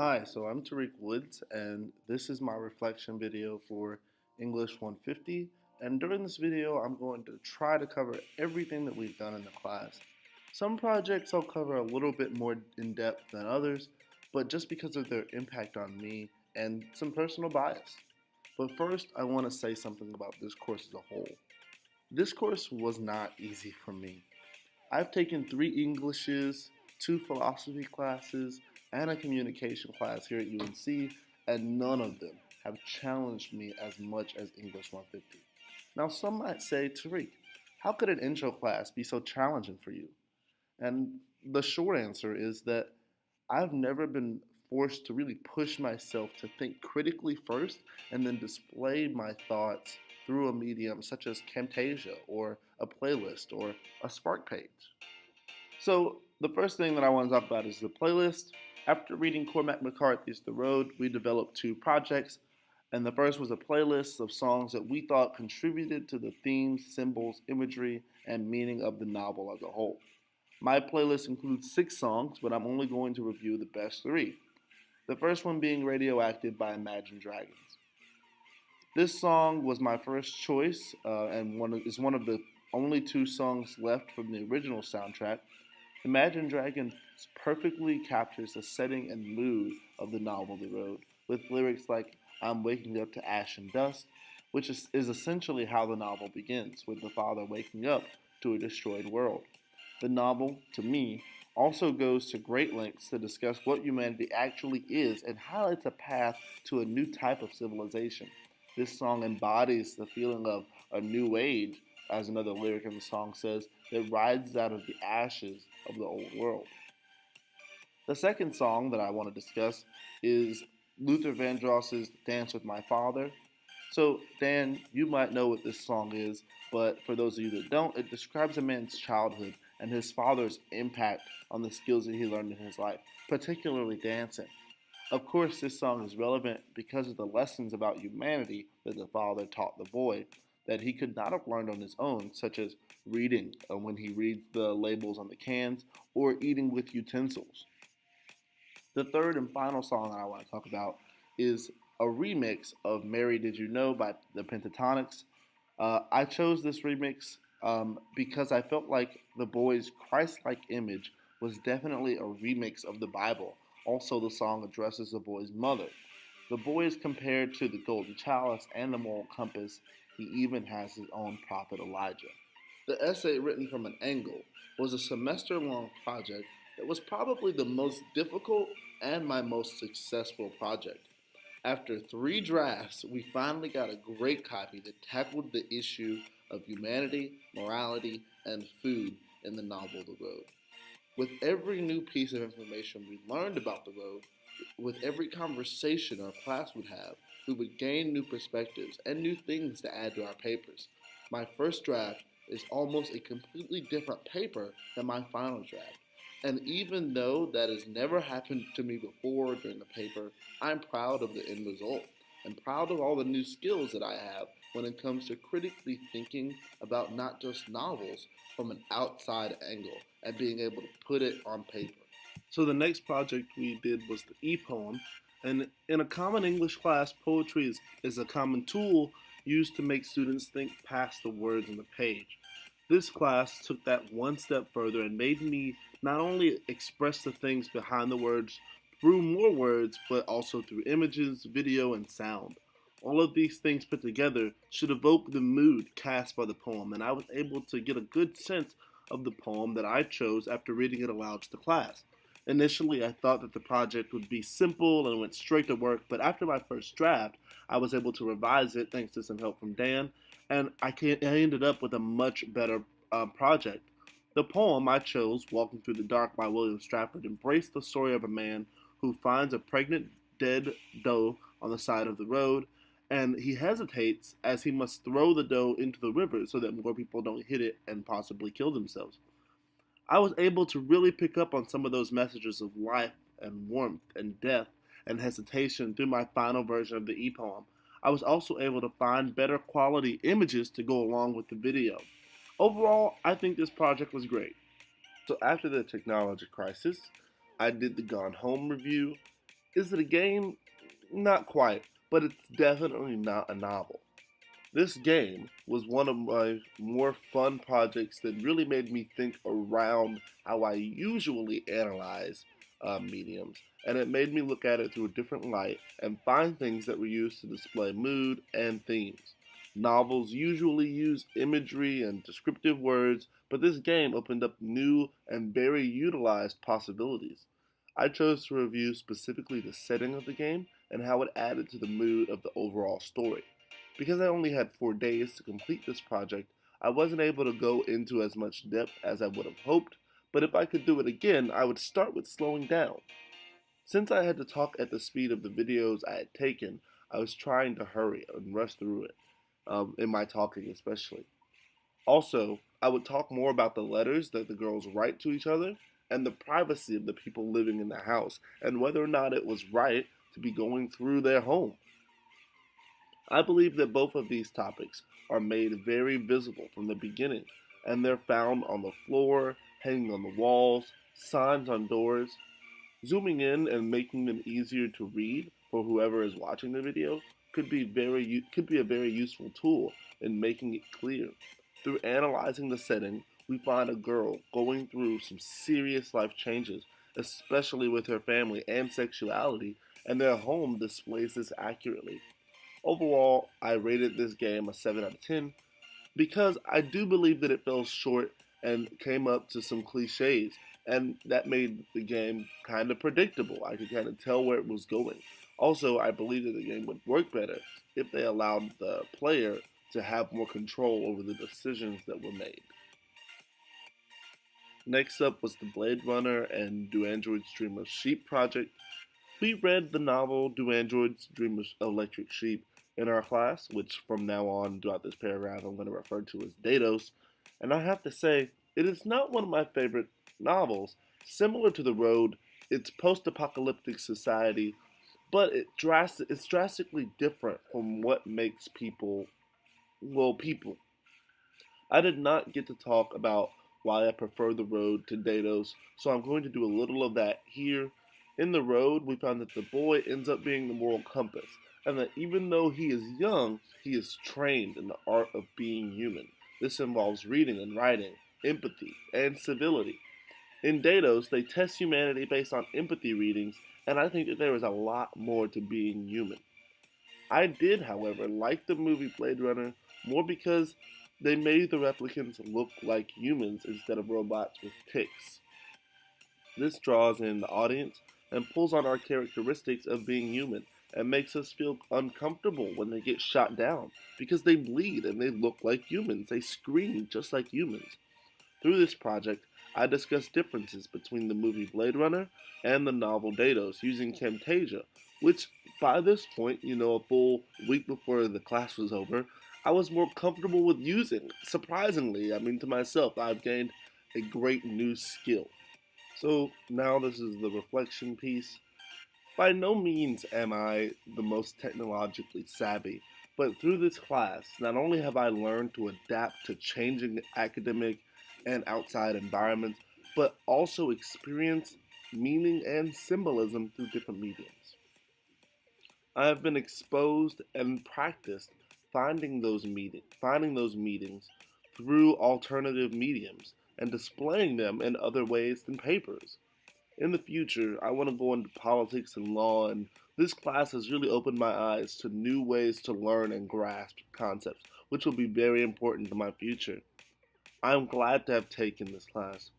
Hi, so I'm Tariq Woods, and this is my reflection video for English 150. And during this video, I'm going to try to cover everything that we've done in the class. Some projects I'll cover a little bit more in depth than others, but just because of their impact on me and some personal bias. But first, I want to say something about this course as a whole. This course was not easy for me. I've taken 3 Englishes, 2 philosophy classes, and a communication class here at UNC, and none of them have challenged me as much as English 150. Now, some might say, Tariq, how could an intro class be so challenging for you? And the short answer is that I've never been forced to really push myself to think critically first and then display my thoughts through a medium such as Camtasia or a playlist or a Spark page. So the first thing that I want to talk about is the playlist. After reading Cormac McCarthy's The Road, we developed 2 projects, and the first was a playlist of songs that we thought contributed to the themes, symbols, imagery, and meaning of the novel as a whole. My playlist includes 6 songs, but I'm only going to review the best 3. The first one being Radioactive by Imagine Dragons. This song was my first choice and is one of the only 2 songs left from the original soundtrack. Imagine Dragons perfectly captures the setting and mood of the novel The Road, with lyrics like I'm waking up to ash and dust, which is essentially how the novel begins, with the father waking up to a destroyed world. The novel, to me, also goes to great lengths to discuss what humanity actually is and highlights a path to a new type of civilization. This song embodies the feeling of a new age, as another lyric in the song says, that rises out of the ashes of the old world. The second song that I want to discuss is Luther Vandross's Dance with My Father. So, Dan, you might know what this song is, but for those of you that don't, it describes a man's childhood and his father's impact on the skills that he learned in his life, particularly dancing. Of course, this song is relevant because of the lessons about humanity that the father taught the boy that he could not have learned on his own, such as reading when he reads the labels on the cans or eating with utensils. The third and final song that I want to talk about is a remix of Mary Did You Know by the Pentatonics. I chose this remix because I felt like the boy's Christ like image was definitely a remix of the Bible. Also, the song addresses the boy's mother. The boy is compared to the golden chalice and the moral compass. He even has his own prophet Elijah. The essay, written from an angle, was a semester long project that was probably the most difficult and my most successful project. After 3 drafts, we finally got a great copy that tackled the issue of humanity, morality, and food in the novel The Road. With every new piece of information we learned about the road, with every conversation our class would have, we would gain new perspectives and new things to add to our papers. My first draft is almost a completely different paper than my final draft. And even though that has never happened to me before during the paper, I'm proud of the end result and proud of all the new skills that I have when it comes to critically thinking about not just novels from an outside angle and being able to put it on paper. So the next project we did was the e-poem, and in a common English class, poetry is a common tool used to make students think past the words on the page. This class took that one step further and made me not only express the things behind the words through more words, but also through images, video, and sound. All of these things put together should evoke the mood cast by the poem, and I was able to get a good sense of the poem that I chose after reading it aloud to the class. Initially, I thought that the project would be simple and went straight to work, but after my first draft, I was able to revise it thanks to some help from Dan, and I ended up with a much better project. The poem I chose, Walking Through the Dark by William Stratford, embraced the story of a man who finds a pregnant dead doe on the side of the road, and he hesitates as he must throw the doe into the river so that more people don't hit it and possibly kill themselves. I was able to really pick up on some of those messages of life and warmth and death and hesitation through my final version of the e-poem. I was also able to find better quality images to go along with the video. Overall, I think this project was great. So after the technology crisis, I did the Gone Home review, Is it a game? Not quite, but it's definitely not a novel. This game was one of my more fun projects that really made me think around how I usually analyze mediums, and it made me look at it through a different light and find things that were used to display mood and themes. Novels usually use imagery and descriptive words, but this game opened up new and very utilized possibilities. I chose to review specifically the setting of the game and how it added to the mood of the overall story. Because I only had 4 days to complete this project, I wasn't able to go into as much depth as I would have hoped, but if I could do it again, I would start with slowing down. Since I had to talk at the speed of the videos I had taken, I was trying to hurry and rush through it, in my talking especially. Also, I would talk more about the letters that the girls write to each other and the privacy of the people living in the house and whether or not it was right to be going through their home. I believe that both of these topics are made very visible from the beginning, and they're found on the floor, hanging on the walls, signs on doors. Zooming in and making them easier to read for whoever is watching the video could be a very useful tool in making it clear. Through analyzing the setting, we find a girl going through some serious life changes, especially with her family and sexuality, and their home displays this accurately. Overall, I rated this game a 7 out of 10 because I do believe that it fell short and came up to some cliches, and that made the game kind of predictable. I could kind of tell where it was going. Also, I believe that the game would work better if they allowed the player to have more control over the decisions that were made. Next up was the Blade Runner and Do Androids Dream of Sheep project. We read the novel Do Androids Dream of Electric Sheep in our class, which from now on throughout this paragraph I'm going to refer to as Dados. And I have to say, it is not one of my favorite novels. Similar to The Road, it's post apocalyptic society, but it's drastically different from what makes people, well, people. I did not get to talk about why I prefer The Road to Dados, so I'm going to do a little of that here. In The Road, we found that the boy ends up being the moral compass, and that even though he is young, he is trained in the art of being human. This involves reading and writing, empathy, and civility. In Dados, they test humanity based on empathy readings, and I think that there is a lot more to being human. I did, however, like the movie Blade Runner more because they made the replicants look like humans instead of robots with ticks. This draws in the audience and pulls on our characteristics of being human and makes us feel uncomfortable when they get shot down because they bleed and they look like humans. They scream just like humans. Through this project, I discussed differences between the movie Blade Runner and the novel Dados using Camtasia, which by this point, a full week before the class was over, I was more comfortable with using. Surprisingly, to myself, I've gained a great new skill. So now this is the reflection piece. By no means am I the most technologically savvy, but through this class, not only have I learned to adapt to changing academic and outside environments, but also experience meaning and symbolism through different mediums. I have been exposed and practiced finding those meetings through alternative mediums and displaying them in other ways than papers. In the future, I want to go into politics and law, and this class has really opened my eyes to new ways to learn and grasp concepts, which will be very important to my future. I am glad to have taken this class.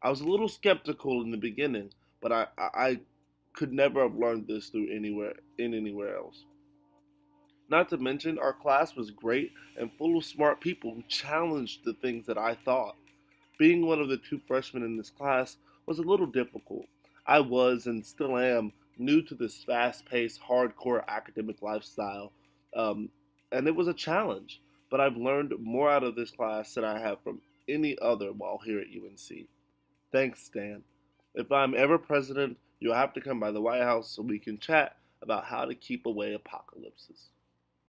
I was a little skeptical in the beginning, but I could never have learned this through anywhere else. Not to mention, our class was great and full of smart people who challenged the things that I thought. Being one of the two freshmen in this class was a little difficult. I was and still am new to this fast paced, hardcore academic lifestyle, um, and it was a challenge. But I've learned more out of this class than I have from any other while here at UNC. Thanks, Stan. If I'm ever president, you'll have to come by the White House so we can chat about how to keep away apocalypses.